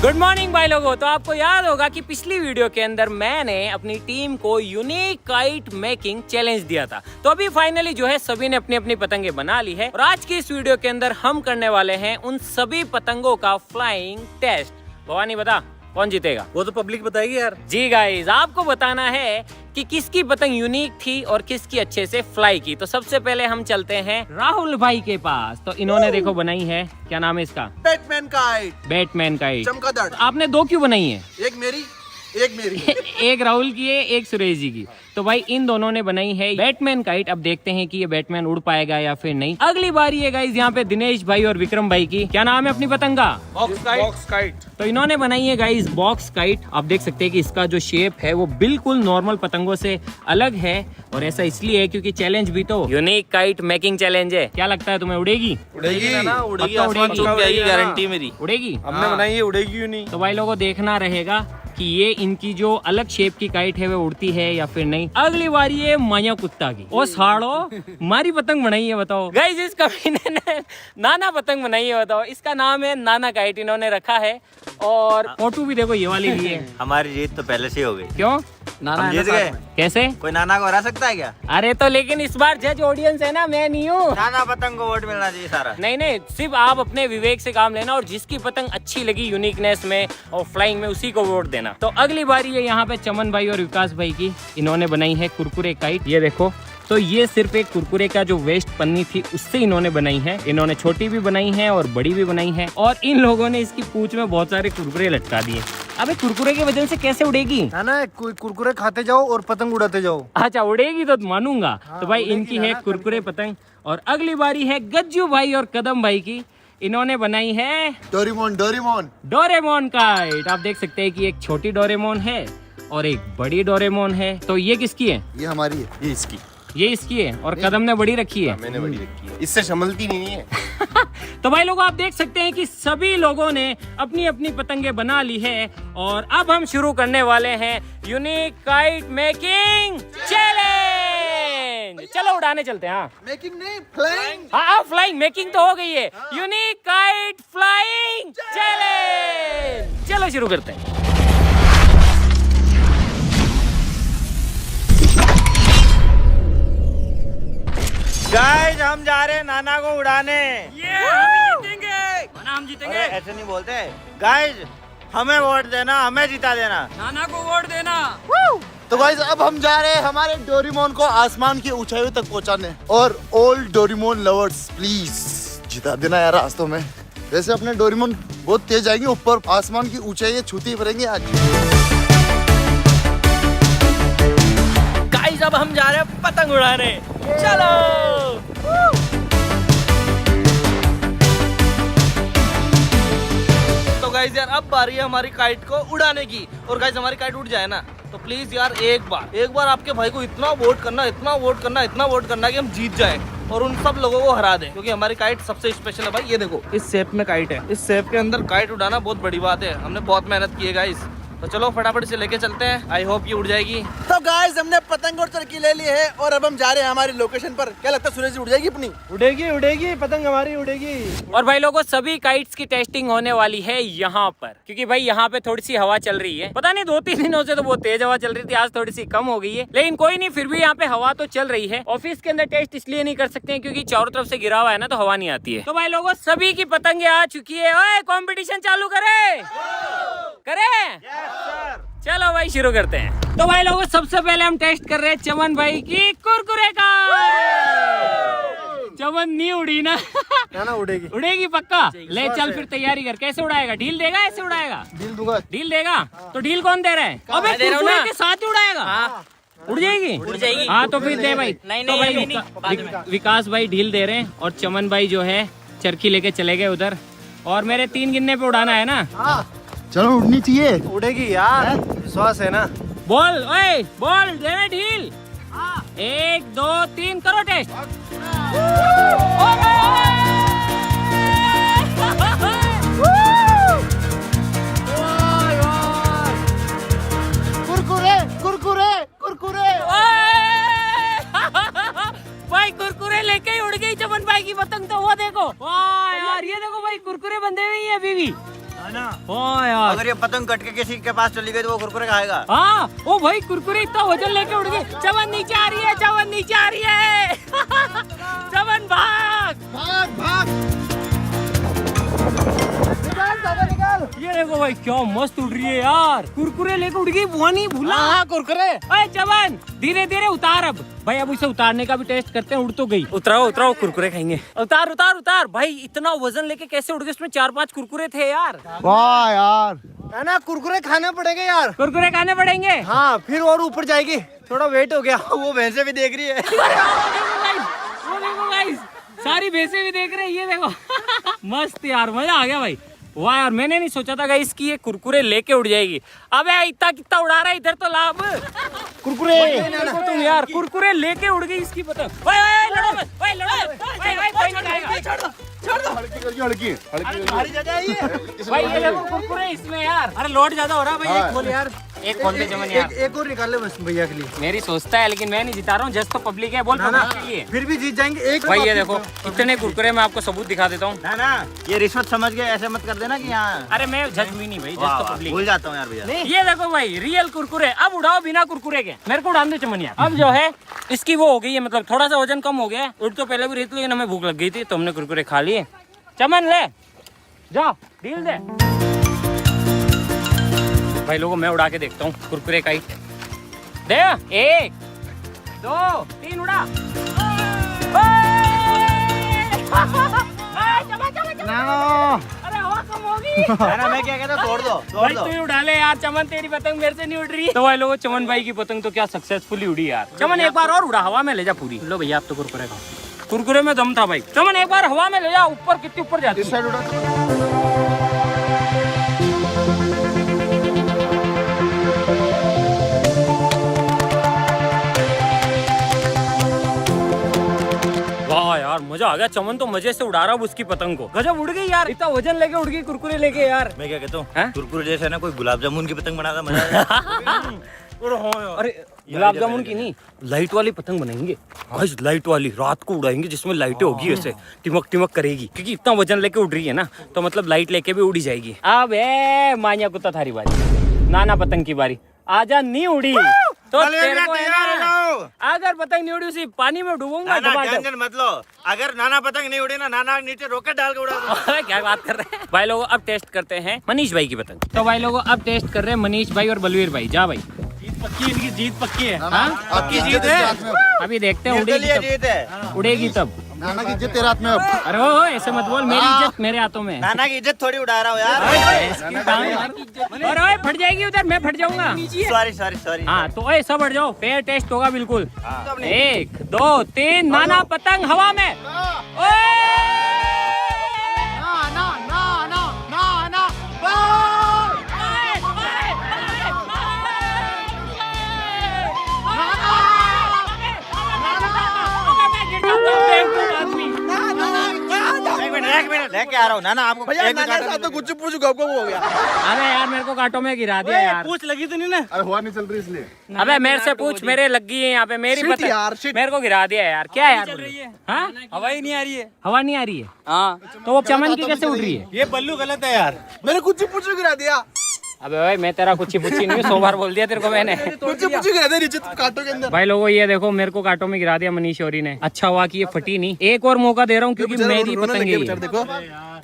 Good morning भाई लोगों। तो आपको याद होगा कि पिछली वीडियो के अंदर मैंने अपनी टीम को यूनिक काइट मेकिंग चैलेंज दिया था। तो अभी फाइनली जो है सभी ने अपनी अपनी पतंगे बना ली है और आज की इस वीडियो के अंदर हम करने वाले हैं उन सभी पतंगों का फ्लाइंग टेस्ट। भवानी बता कौन जीतेगा? वो तो पब्लिक बताएगी यार। जी गाइस, आपको बताना है कि किसकी पतंग यूनिक थी और किसकी अच्छे से फ्लाई की। तो सबसे पहले हम चलते हैं राहुल भाई के पास। तो इन्होंने देखो बनाई है, क्या नाम है इसका? Batman kite. Batman kite. चमगादड़। आपने दो क्यों बनाई है? एक मेरी एक मेरी एक राहुल की है, एक सुरेश जी की। तो भाई इन दोनों ने बनाई है बैटमैन काइट। अब देखते हैं कि ये बैटमैन उड़ पाएगा या फिर नहीं। अगली बारी है गाइस यहाँ पे दिनेश भाई और विक्रम भाई की। क्या नाम है अपनी पतंग का? Box kite. तो इन्होंने बनाई है गाइस बॉक्स काइट। आप देख सकते हैं कि इसका जो शेप है वो बिल्कुल नॉर्मल पतंगों से अलग है और ऐसा इसलिए है क्योंकि चैलेंज भी तो यूनिक काइट मेकिंग चैलेंज है। क्या लगता है तुम्हें, उड़ेगी? उड़ेगी ना, उड़ेगी, पक्का आसमान छू के आएगी, गारंटी मेरी। उड़ेगी? हमने बनाई है, उड़ेगी क्यों नहीं? तो भाई लोगों देखना रहेगा कि ये इनकी जो अलग शेप की काइट है वो उड़ती है या फिर नहीं। अगली बारी है माया कुत्ता की। ओ साड़ो, हमारी पतंग बनाई है, बताओ गाइस। इस कमीने ने नाना पतंग बनाई है, बताओ। इसका नाम है नाना काइट, इन्होंने रखा है। और फोटो भी देखो, ये वाली भी है। हमारी जीत तो पहले से ही हो गई। क्यों? हम जीत गए। कैसे? कोई नाना को हरा सकता है क्या? अरे तो लेकिन इस बार जज ऑडियंस है ना, मैं नहीं हूँ। नाना पतंग को वोट मिलना चाहिए सारा। नहीं नहीं, सिर्फ आप अपने विवेक से काम लेना और जिसकी पतंग अच्छी लगी यूनिकनेस में और फ्लाइंग में उसी को वोट देना। तो अगली बारी है यहाँ पे चमन भाई और विकास भाई की। इन्होंने बनाई है कुरकुरे काइट। ये देखो, तो ये सिर्फ एक कुरकुरे का जो वेस्ट पन्नी थी उससे इन्होंने बनाई है। इन्होंने छोटी भी बनाई है और बड़ी भी बनाई है और इन लोगों ने इसकी पूंछ में बहुत सारे कुरकुरे लटका दिए। अबे कुरकुरे की वजह से कैसे उड़ेगी? है ना, कुरकुरे खाते जाओ और पतंग उड़ाते जाओ। अच्छा उड़ेगी तो मानूंगा। हाँ, तो भाई उड़ेगी इनकी ना, है कुरकुरे पतंग। और अगली बारी है गज्जू भाई और कदम भाई की। इन्होंने बनाई है डोरेमोन डोरेमोन डोरेमोन काइट। आप देख सकते हैं कि एक छोटी डोरेमोन है और एक बड़ी डोरेमोन है। तो ये किसकी है? ये हमारी है। ये इसकी। ये इसकी है और कदम ने बड़ी रखी है। मैंने बड़ी रखी है, इससे संभलती नहीं है। तो भाई लोगों आप देख सकते हैं कि सभी लोगों ने अपनी अपनी पतंगे बना ली है और अब हम शुरू करने वाले हैं यूनिक काइट मेकिंग चैलेंज। चलो उड़ाने चलते हैं। हाँ मेकिंग नहीं, फ्लाइंग। हाँ, फ्लाइंग मेकिंग तो हो गई है। Unique kite flying challenge. चलो शुरू करते हैं। गाइस हम जा रहे हैं नाना को उड़ाने। हम जीतेंगे। हम जीतेंगे। अरे ऐसे नहीं बोलते गाइस, हमें वोट देना, हमें जिता देना। नाना को वोट देना। तो गाइस अब हम जा रहे हैं हमारे डोरेमोन को आसमान की ऊंचाइयों तक पहुंचाने। और ऑल डोरेमोन लवर्स प्लीज जिता देना यार रास्तों में। वैसे अपने डोरेमोन बहुत तेज आएंगे, ऊपर आसमान की ऊंचाइयां छूती रहेंगे आज। गाइस अब हम जा रहे हैं पतंग उड़ाने। चलो। तो गाइस यार अब बारी है हमारी काइट को उड़ाने की। और गाइस हमारी काइट उड़ जाए ना तो प्लीज यार एक बार आपके भाई को इतना वोट करना, इतना वोट करना कि हम जीत जाए और उन सब लोगों को हरा दें, क्योंकि हमारी काइट सबसे स्पेशल है भाई। ये देखो इस शेप में काइट है, इस शेप के अंदर काइट उड़ाना बहुत बड़ी बात है। हमने बहुत मेहनत की है गाइस। तो चलो फटाफट से लेके चलते हैं। आई होप ये उड़ जाएगी। तो गाइस हमने पतंग और चरखी ले ली है और अब हम जा रहे हैं हमारी लोकेशन पर। क्या लगता है सूरज जी उड़ जाएगी अपनी? उड़ेगी पतंग हमारी उड़ेगी। और भाई लोगों सभी काइट्स की टेस्टिंग होने वाली है यहाँ पर, क्योंकि भाई यहाँ पे थोड़ी सी हवा चल रही है। पता नहीं 2-3 दिनों से तो बहुत तेज हवा चल रही थी, आज थोड़ी सी कम हो गई है, लेकिन कोई नहीं, फिर भी यहाँ पे हवा तो चल रही है। ऑफिस के अंदर टेस्ट इसलिए नहीं कर सकते हैं क्योंकि चारों तरफ से गिरा हुआ है ना, तो हवा नहीं आती है। तो भाई लोगों सभी की पतंगे आ चुकी है। ओए कंपटीशन चालू करे। चलो भाई शुरू करते हैं। तो भाई लोगों सबसे पहले हम टेस्ट कर रहे हैं चमन भाई की कुरकुरे का। चमन नहीं उड़ी ना? ना उड़ेगी। उड़ेगी पक्का। ले चल फिर तैयारी कर। कैसे उड़ाएगा? ढील देगा? ऐसे उड़ाएगा? डील दूंगा। ढील देगा? तो ढील कौन दे रहा है? अबे कुरकुरे के साथ ही उड़ाएगा। उड़ जाएगी? उड़ जाएगी। हाँ तो फिर दे भाई। नहीं, तो भाई विकास भाई ढील दे रहे हैं और चमन भाई जो है चरखी लेके चले गए उधर। और मेरे 3 गिनने पे उड़ाना है ना? चलो उड़नी चाहिए। उड़ेगी यार, विश्वास है ना। बोल ओए, बोल दे ढील। 1 2 3 करो टेस्ट। कुरकुरे कुरकुरे कुरकुरे। भाई कुरकुरे लेके ही उड़ गई चमन भाई की पतंग। तो वो देखो, वाह यार, ये देखो भाई कुरकुरे बंधे हुए हैं अभी भी। वाह यार। बस। अगर ये पतंग कट के किसी के पास चली गई तो वो कुरकुरे खाएगा। हाँ ओ भाई कुरकुरे इतना वजन लेके उड़ गए। चमन नीचे आ रही है, चमन नीचे आ रही है। चमन भाग भाग भाग। ये देखो भाई क्या मस्त उड़ रही है यार। कुरकुरे लेके उड़ गई, वो नहीं भूला। हाँ कुरकुरे। अरे चमन धीरे धीरे उतार अब भाई। अब इसे उतारने का भी टेस्ट करते हैं। उड़ तो गई, उतराओ उतराओ, कुरकुरे खाएंगे। उतार उतार उतार भाई। इतना वजन लेके कैसे उड़ गए? उसमें 4-5 कुरकुरे थे यार। वाह यार, है ना, कुरकुरे खाने पड़ेंगे यार। कुरकुरे खाने पड़ेंगे। हाँ फिर और ऊपर जाएगी, थोड़ा वेट हो गया। वो भैंसे भी देख रही है। वो देखो गाइस, सारी भैंसे भी देख रहे हैं। ये देखो मस्त यार, मजा आ गया भाई। वाह यार, मैंने नहीं सोचा था गाइस कि ये कुरकुरे लेके उड़ जाएगी। अबे इतना कितना उड़ा रहा है इधर तो लाभ। कुरकुरे देखो तुम यार, कुरकुरे लेके उड़ गई इसकी पतंग। ओए ओए लड़ो मत, ओए लड़ो, ओए ओए कोई नहीं खाएगा। छोड़ दो। हल्की करके हल्की हल्की। भाई ये देखो कुरकुरे इसमें यार। अरे लोड ज्यादा हो रहा है भाई। एक खोल यार, एक खोल दे चमन यार। एक और निकाल ले बस भैया के लिए। मेरी सोचता है लेकिन मैं नहीं जिता रहा हूँ। जस्ट तो पब्लिक है, बोल पब्लिक के लिए। फिर भी जीत जाएंगे एक। भाई ये देखो कितने कुरकुरे, मैं आपको सबूत दिखा देता हूँ। ना ना, ये रिश्वत समझ के ऐसे मत कर देना कि यहाँ। अरे मैं जज भी नहीं भाई, जस्ट तो पब्लिक। भूल जाता हूँ यार भैया। ये देखो भाई रियल कुरकुरे। अब उड़ाओ बिना कुरकुरे के। मेरे को उड़ान दो चमन यार। अब जो है इसकी वो हो गई है, मतलब थोड़ा सा वजन कम हो गया है। उड़ तो पहले भी रही थी लेकिन हमें भूख लग गई थी तो हमने कुरकुरे खा लिए। चमन ले जा, डील दे भाई। लोगों मैं उड़ा के देखता हूँ कुरकुरे का ही दे। 1 2 3 उड़ा। अरे हवा कम होगी। ना मैं क्या कहता हूँ, तोड़ दो तोड़ भाई दो। तू ही उड़ा ले यार। चमन तेरी पतंग मेरे से नहीं उड़ रही। तो भाई लोगों, चमन भाई की पतंग तो क्या सक्सेसफुली उड़ी यार। चमन एक बार और उड़ा, हवा में ले जा पूरी। लो भैया आप तो कुरकुरे खाओ। कुरकुरे में दम था भाई। चमन एक बार हवा में ले जा, ऊपर कितनी ऊपर जाती इस है। साइड उड़ा। वाह यार मजा आ गया। चमन तो मजे से उड़ा रहा है उसकी पतंग को। गजब उड़ गई यार, इतना वजन लेके उड़ गई कुरकुरे लेके यार। मैं क्या कहता हैं? हूँ, कुरकुरे जैसे ना कोई गुलाब जामुन की पतंग बनाता मजा आएगा। अरे गुलाब जामुन की नहीं, लाइट वाली पतंग बनाएंगे आज। लाइट वाली रात को उड़ाएंगे जिसमें लाइटें होगी, ऐसे टिमक टिमक करेगी। क्योंकि इतना वजन लेके उड़ रही है ना, तो मतलब लाइट लेके भी उड़ी जाएगी। अब मानिया कुत्ता थारी बारी, नाना पतंग की बारी। आजा नहीं उड़ी तो तेरे को है ना, अगर पतंग नहीं उड़ी उसी पानी में डूबूंगा। टेंशन मत लो, अगर नाना पतंग नहीं उड़ी ना, नाना नीचे रॉकेट डाल के उड़ा दो। अरे क्या बात कर रहे हैं भाई लोगों। अब टेस्ट करते हैं मनीष भाई की पतंग। तो भाई लोगों अब टेस्ट कर रहे हैं मनीष भाई और बलवीर भाई। जा भाई, पक्की इनकी जीत पक्की है। आपकी जीत है। अभी देखते हैं उड़ेगी तब। जीत है। उड़ेगी तब। नाना की इज्जत तेरे हाथ में अब। अरे ओ ऐसे मत बोल, मेरी इज्जत मेरे हाथों में है। नाना की इज्जत थोड़ी उड़ा रहा हूँ यार। और ओए फट जाएगी उधर, मैं फट जाऊंगा। Sorry sorry sorry. हाँ तो ओए सब हट जाओ, फेयर टेस्ट होगा बिल्कुल। 1 2 3 नाना पतंग हवा में। एक मिनट लेके आ रहा हूँ नाना आपको। भैया नाना साथ तो कुछ पूछ आपको वो हो गया। अरे यार मेरे को कांटों में गिरा दिया यार। पूछ लगी तो नहीं ना। अरे हवा नहीं चल रही इसलिए। अबे मेरे से पूछ, मेरे लग गई है यहाँ पे मेरी Shit पतंग। यार, shit। मेरे को गिरा दिया यार। क्या है यार चल रही है? हाँ हवा ही नहीं आ रही है। हवा नहीं आ रही है। हाँ तो वो चमन की कैसे उड़ रही है? ये बल्लू गलत है यार। मैंने कुछ पूछ गिरा दिया। अबे भाई मैं तेरा कुछ ही पूछी नहीं, 100 बार बोल दिया तेरे को मैंने। कुछ गिरा दिया नीचे कांटों के अंदर। भाई लोगों ये देखो मेरे को कांटों में गिरा दिया मनीष औरी ने। अच्छा हुआ कि ये फटी नहीं। एक और मौका दे रहा हूँ क्योंकि मेरी पतंग है ये। देखो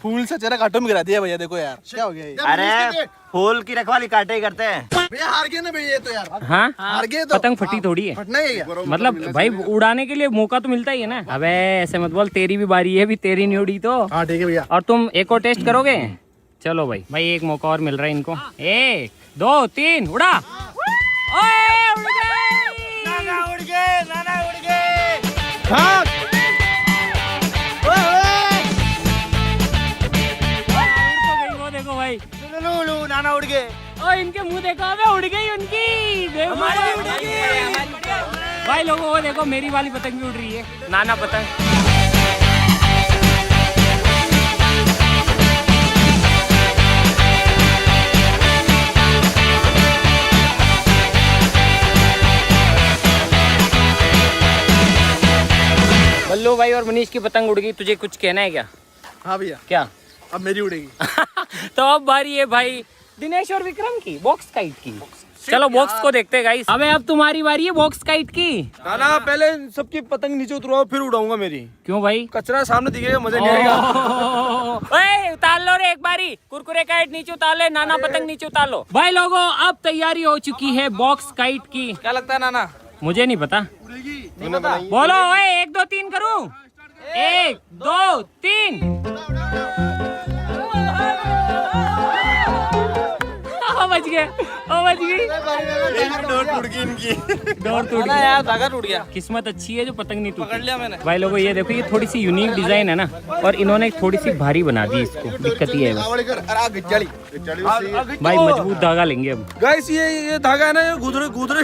फूल से चेहरा कांटों में गिरा दिया भैया। देखो यार क्या हो गया ये? अरे फूल की रखवाली काटे ही करते हैं। भैया हार गए ना भैया ये तो यार। हाँ हार गए तो। पतंग फटी थोड़ी है। फटना ही है क्या? मतलब भाई उड़ाने के लिए मौका तो मिलता ही है ना। अबे ऐसे मत बोल, तेरी भी बारी है, भी तेरी नहीं उड़ी तो। हाँ ठीक है भैया। और तुम एक और टेस्ट करोगे? चलो भाई भाई एक मौका और मिल रहा है इनको। 1 2 3 उड़ा। ओए उड़ गई। नाना उड़ गए, नाना उड़ गए। हाँ वो देखो भाई, लू नाना उड़ गए। ओ इनके मुंह देखो, अबे उड़ गई उनकी। हमारी उड़ गई। भाई लोगों वो देखो मेरी वाली पतंग भी उड़ रही है, नाना पतंग। बल्लू भाई और मनीष की पतंग उड़ गई। तुझे कुछ कहना है क्या? हाँ भैया क्या? अब मेरी उड़ेगी। तो अब बारी है भाई दिनेश और विक्रम की बॉक्स काइट की। चलो बॉक्स को देखते गाइस। अबे अब तुम्हारी बारी है बॉक्स काइट की। ना पहले सबकी पतंग नीचे उतरवाओ फिर उड़ाऊंगा मेरी। क्यों भाई? कचरा सामने दिखेगा मजा नहीं आएगा। ओए उतार लो रे एक बारी, कुरकुरे काइट नीचे उतार ले, नाना पतंग नीचे उतार लो। भाई लोगों अब तैयारी हो चुकी है बॉक्स काइट की। क्या लगता है नाना? मुझे नहीं पता, बोलो। ओए 1 2 3 करूं? 1 2 3। बच गया, बच गई। डोर टूट गई इनकी। डोर टूट ना गई यार, धागा टूट गया। किस्मत अच्छी है जो पतंग नहीं पकड़ टूटी। लिया मैंने। भाई लोगों ये देखो, ये थोड़ी सी यूनिक डिजाइन है ना, और इन्होंने थोड़ी सी भारी बना दी इसको। दिक्कत ये है बस। भाई मजबूत धागा लेंगे अब। गाइस ये धागा है ना, ये गुदरे गुदरे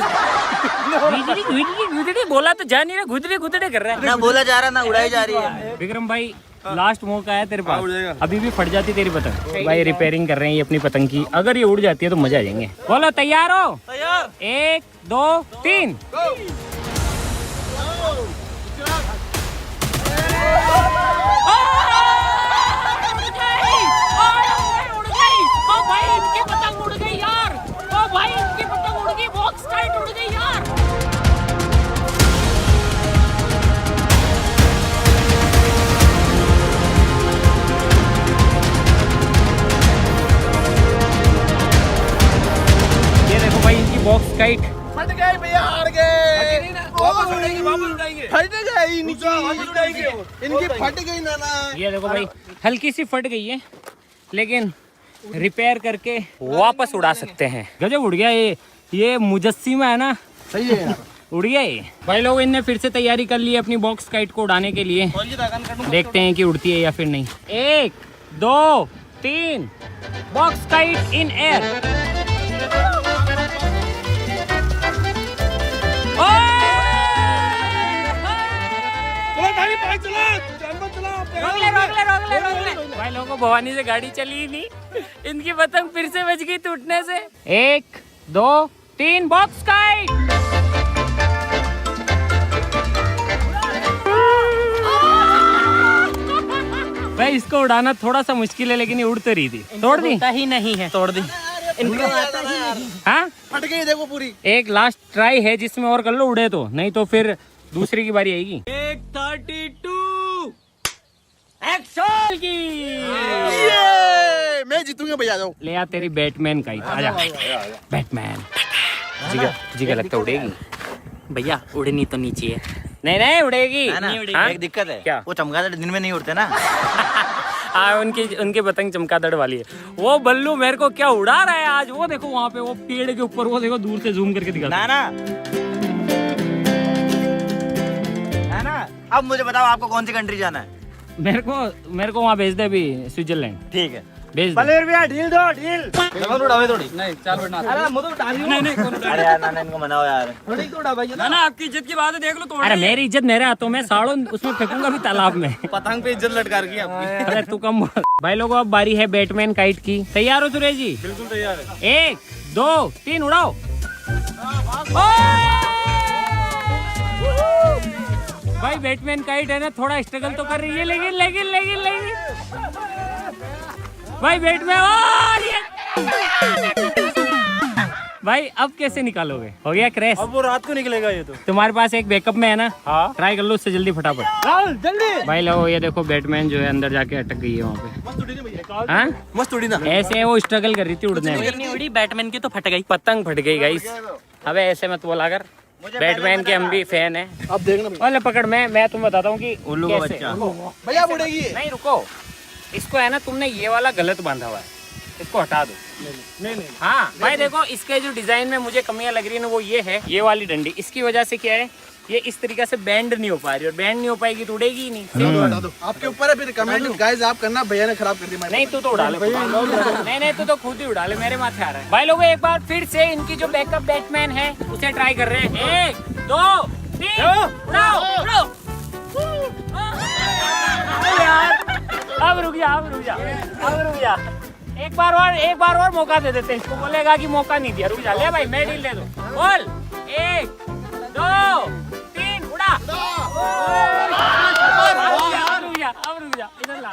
गुदड़ी बोला तो जा नहीं रहा, गुदड़े गुदड़े कर रहा है। ना बोला जा रहा ना उड़ाई जा रही है। विक्रम भाई लास्ट मौका है तेरे पास। उड़ जाएगा। अभी भी फट जाती तेरी पतंग। भाई रिपेयरिंग कर रहे हैं ये अपनी पतंग की, अगर ये उड़ जाती है तो मजा आ जाएंगे। बोलो तैयार हो? तैयार। 1 2 3। भाई इनकी पतंग उड़ गई यार। ओ भाई इनकी पतंग उड़ गई, बॉक्स काइट उड़ गई यार। ये देखो भाई इनकी बॉक्स काइट फट गए भैया, हार गए। वापस उड़ाएंगे, वापस उड़ाएंगे। फट गई इनकी, वापस उड़ाएंगे। इनकी फट गई नाना। ये देखो भाई हल्की सी फट गई है, लेकिन रिपेयर करके वापस उड़ा सकते हैं। गजब उड़ गया ये मुजस्सिमा है ना, सही है यार। उड़ गया ये। भाई लोग इनने फिर से तैयारी कर ली है अपनी बॉक्स काइट को उड़ाने के लिए। देखते हैं कि उड़ती है या फिर नहीं। 1 2 3। Box kite in air. रोक ले। भाई लोगों भवानी से गाड़ी चली ही नहीं, इनकी पतंग फिर से बच गई टूटने से। 1 2 3 बॉक्स काइट। भाई इसको उड़ाना थोड़ा सा मुश्किल है, लेकिन ये उड़ तो रही थी। तोड़ दी ही नहीं है, तोड़ दी। हाँ फट गई देखो पूरी। एक लास्ट ट्राई है जिसमें और कर लो, उड़े तो, नहीं तो फिर दूसरी की बारी आएगी। 132 एक्शन की। मैं जीतूंगा भैया, जाओ। ले आ तेरी बैटमैन का ही। आजा बैटमैन। जिगर लगता उड़ेगी भैया। उड़नी तो नीचे है। नहीं उड़ेगी। हाँ? एक दिक्कत है क्या? वो चमगादड़ दिन में नहीं उड़ते ना। हाँ उनकी पतंग चमगादड़ वाली है। वो बल्लू मेरे को क्या उड़ा रहा है आज। वो देखो वहाँ पे वो पेड़ के ऊपर, वो देखो दूर से जूम करके दिखा। नाना अब मुझे बताओ आपको कौन सी कंट्री जाना है? मेरे को वहाँ भेज दे अभी, स्विट्जरलैंड ठीक है, भेज दे। भैया ढील दो ढील। उड़ावे थोड़ी। नहीं चल बैठना। अरे यार नाना इनको मनाओ यार। थोड़ी तो उड़ा भैया। ना आपकी इज्जत की बात है, देख लो तो। अरे मेरी इज्जत मेरे हाथों में, साड़ों उसमें फेंकूंगा भी तालाब में। पतंग पे इज्जत लटका रखी है आपकी। अरे तू कम बोल। भाई लोगों अब बारी है बैटमैन काइट की। तैयार हो सुरेश जी? बिल्कुल तैयार है। 1 2 3 उड़ाओ। भाई बैटमैन काइट है ना, थोड़ा स्ट्रगल तो कर रही है, लेकिन भाई बैटमैन। भाई अब कैसे निकालोगे? हो गया क्रैश। अब वो रात को निकलेगा ये तो। तुम्हारे पास एक बैकअप में है ना? हाँ। ट्राई कर लो उससे जल्दी फटाफट। जल्दी। भाई लो ये देखो बैटमैन जो है अंदर जाके अटक गई है वहाँ पे। मस्त उड़ी ना भैया। हाँ मस्त उड़ी ना। ऐसे वो स्ट्रगल कर रही थी उड़ने में। उड़ी बैटमैन की तो फट गई, पतंग फट गई गाइस। अबे ऐसे मत बोला कर, बैटमैन के हम भी फैन है। अब देखना ओले पकड़, मैं तुम्हें बताता हूँ कि उल्लू का कैसे। बच्चा। भैया उड़ेगी। नहीं रुको, इसको है ना तुमने ये वाला गलत बांधा हुआ है, इसको हटा दो। नहीं हाँ भाई देखो इसके जो डिजाइन में मुझे कमियां लग रही है ना, वो ये है, ये वाली डंडी। इसकी वजह से क्या है, ये इस तरीके से बैंड नहीं हो पा रही, और बैंड नहीं हो पाएगी तो उड़ेगी ही नहीं। आपके ऊपर है, फिर कमेंट गाइस आप करना, भैया ने खराब कर दी। नहीं तू तो उड़ा ले। नहीं तू तो खुद ही उड़ा ले, मेरे माथे आ रहा है। भाई लोगों एक बार फिर से इनकी जो बैकअप बैटमैन है उसे ट्राई कर रहे हैं। 1 2 3 उड़ाओ। अब रुक जा। एक बार और मौका दे देते हैं इसको। बोलेगा कि मौका नहीं दिया, रुक जा। ले भाई मैं डील दे दूं। बोल 1 2 3 उड़ा। अब रुक जा इधर ला।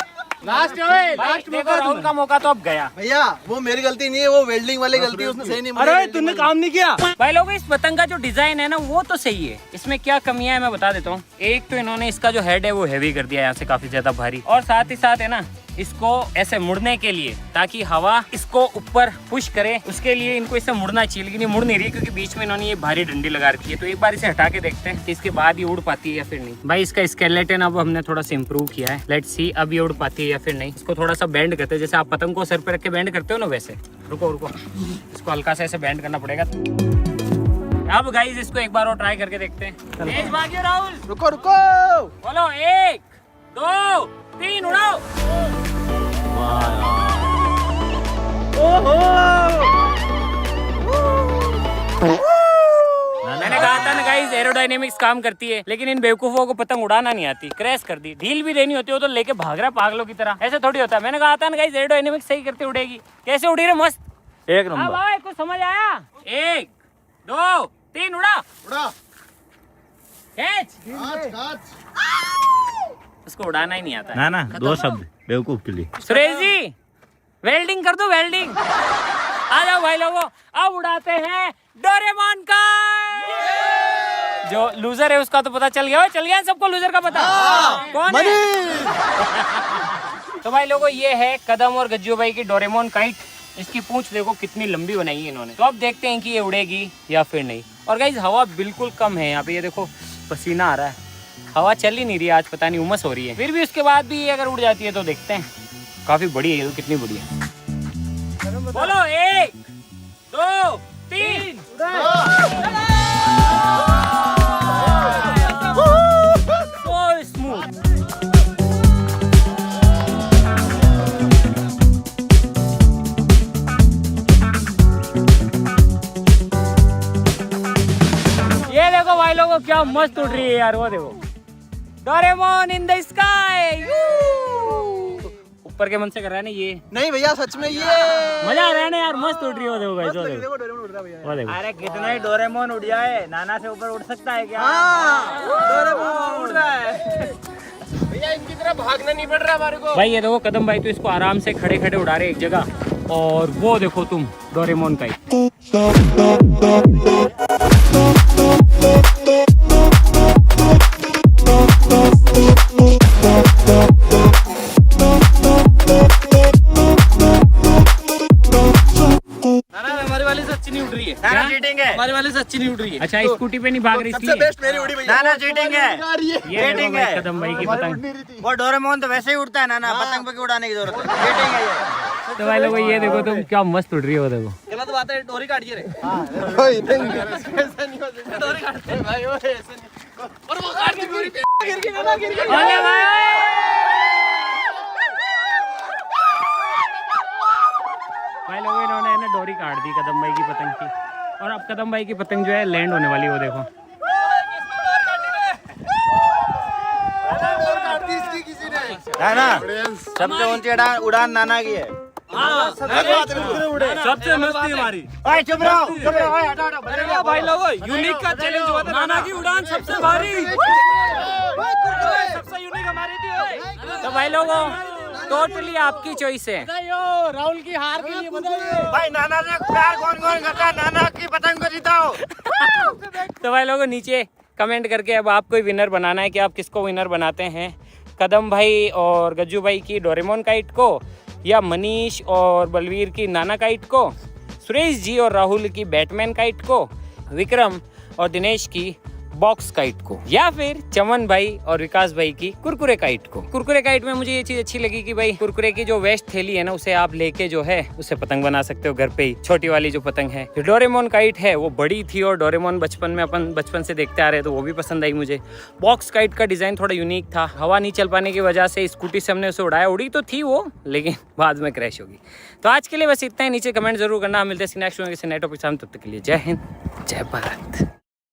लास्ट देखो राहुल का मौका तो अब गया। भैया वो मेरी गलती नहीं है, वो वेल्डिंग वाली गलती है, उसने सही नहीं। अरे तूने काम नहीं किया। भाई लोगों, इस पतंग का जो डिजाइन है ना वो तो सही है, इसमें क्या कमियां है मैं बता देता हूँ। एक तो इन्होंने इसका जो हेड है वो हैवी कर दिया, यहाँ से काफी ज्यादा भारी, और साथ ही साथ है ना इसको ऐसे मुड़ने के लिए, ताकि हवा इसको ऊपर पुश करे, उसके लिए इनको इसे मुड़ना चाहिए, लेकिन ये मुड़ नहीं रही क्योंकि बीच में इन्होंने ये भारी डंडी लगा रखी है। तो एक बार इसे हटा के देखते हैं कि इसके बाद ये उड़ पाती है या फिर नहीं। भाई इसका स्केलेटन अब हमने थोड़ा सा इम्प्रूव किया है, लेट्स सी अब ये उड़ पाती है या फिर नहीं। इसको थोड़ा सा बेंड करते हैं, जैसे आप पतंग को सर पे रख के बेंड करते हो ना वैसे। रुको रुको, इसको हल्का सा ऐसे बेंड करना पड़ेगा। अब गाइस इसको एक बार और ट्राई करके देखते हैं। तेज भागियो राहुल, रुको रुको, बोलो 1 2 3 उड़ाओ। मैंने कहा था ना गाइस एरोडायनेमिक्स काम करती है, लेकिन इन बेवकूफों को पतंग उड़ाना नहीं आती, क्रैश कर दी। ढील भी देनी होती हो तो लेके भाग रहा पागलों की तरह, ऐसे थोड़ी होता है। मैंने कहा था ना गाइस एरोडायनेमिक्स सही करते उड़ेगी, कैसे उड़ी रे मस्त, एक हाँ भाई कुछ समझ आया। 1 2 3 उड़ा उड़ा कैच। उसको उड़ाना ही नहीं आता है। ना दो शब्द बेवकूफ के लिए। सुरेश जी वेल्डिंग कर दो, वेल्डिंग। आ जाओ भाई लोगों, अब उड़ाते हैं डोरेमोन का। जो लूजर है उसका तो पता चल गया सबको लूजर का पता कौन है। तो भाई लोगों ये है कदम और गज्जू भाई की डोरेमोन काइट। इसकी पूंछ देखो कितनी लंबी बनाई है इन्होंने। तो अब देखते हैं कि ये उड़ेगी या फिर नहीं। और गाइस हवा बिल्कुल कम है यहाँ पे, ये देखो पसीना आ रहा है, हवा चल ही नहीं रही आज, पता नहीं उमस हो रही है। फिर भी उसके बाद भी अगर उड़ जाती है तो देखते हैं। काफी बड़ी है ये तो, कितनी बड़ी है। बोलो 1 2 3 सो स्मूथ। ये देखो भाई लोगों क्या मस्त उड़ रही है यार, वो देखो डोरेमोन इन द स्काई। ऊपर के मन से कर रहा है ना ये। नहीं भैया सच में ये मजा आ रहा है ना यार, मस्त उड़ रही है वो देखो गाइस, वो देखो देखो डोरेमोन उड़ रहा है भैया। वो देखो। अरे कितना ही डोरेमोन उड़ जाए, नाना से ऊपर उड़ सकता है क्या? डोरेमोन उड़ रहा है भैया, इनकी तरह भागना नहीं पड़ रहा हमारे को। भाई ये देखो कदम भाई तो इसको आराम से खड़े खड़े उड़ा रहे एक जगह, और वो देखो तुम डोरेमोन का हमारी वाली से अच्छी नहीं उड़ रही है। नाना चीटिंग है। हमारी वाली से अच्छी नहीं उड़ रही है। अच्छा स्कूटी पे नहीं भाग रही सबसे इसलिए। बेस्ट मेरी उड़ी भैया। नाना चीटिंग है। ये देखो भाई कदम भाई की पतंग। वो डोरेमोन तो वैसे ही उड़ता है नाना, पतंग पे क्यों उड़ाने की जरूरत है? चीटिंग है ये। तो भाई लोगों ये देखो तुम क्या मस्त उड़ रही है वो देखो। गलत बात है, डोरी काटिए रे। ऐसा नहीं हो सकता। डोरी काटते हैं। भाई वो ऐसा नहीं। और वो काट के डोरी पे गिर के नाना गिर के। अरे भाई भाई लोगों इन्होंने ना डोरी काट दी कदम भाई की पतंग की, और अब कदम भाई की पतंग जो है लैंड होने वाली, वो देखो। नाना सबसे ऊंची उड़ान नाना की है। सबसे मस्ती हमारी। ओए चुप रहो, चुप रहो, ओए हटो हटो। अरे भाई लोगों यूनिक का चैलेंज हुआ था, नाना की उड़ान सबसे भारी, सबसे यूनिक हमारी थी। तो भाई लोगों टोटली आपकी चॉइस है। राहुल की हार के लिए बधाई। भाई नाना से प्यार कौन कौन करता है? नाना की पतंग को जिताओ। तो भाई लोगों नीचे कमेंट करके अब आपको ही विनर बनाना है कि आप किसको विनर बनाते हैं, कदम भाई और गज्जू भाई की डोरेमोन काइट को, या मनीष और बलवीर की नाना काइट को, सुरेश जी और राहुल की बैटमैन काइट को, विक्रम और दिनेश की बॉक्स काइट को, या फिर चमन भाई और विकास भाई की कुरकुरे काइट को। कुरकुरे काइट में मुझे ये चीज अच्छी लगी कि भाई कुरकुरे की जो वेस्ट थैली है ना उसे आप लेके जो है उससे पतंग बना सकते हो घर पे ही। छोटी वाली जो पतंग है, जो डोरेमोन काइट है वो बड़ी थी, और डोरेमोन बचपन में अपन बचपन से देखते आ रहे तो वो भी पसंद आई मुझे। बॉक्स काइट का डिजाइन थोड़ा यूनिक था, हवा नहीं चल पाने की वजह से स्कूटी से हमने उसे उड़ाया, उड़ी तो थी वो लेकिन बाद में क्रैश होगी। तो आज के लिए बस इतना ही, नीचे कमेंट जरूर करना। हम मिलते हैं नेक्स्ट वीडियो के नए टॉपिक के साथ, तब तक के लिए जय हिंद जय भारत।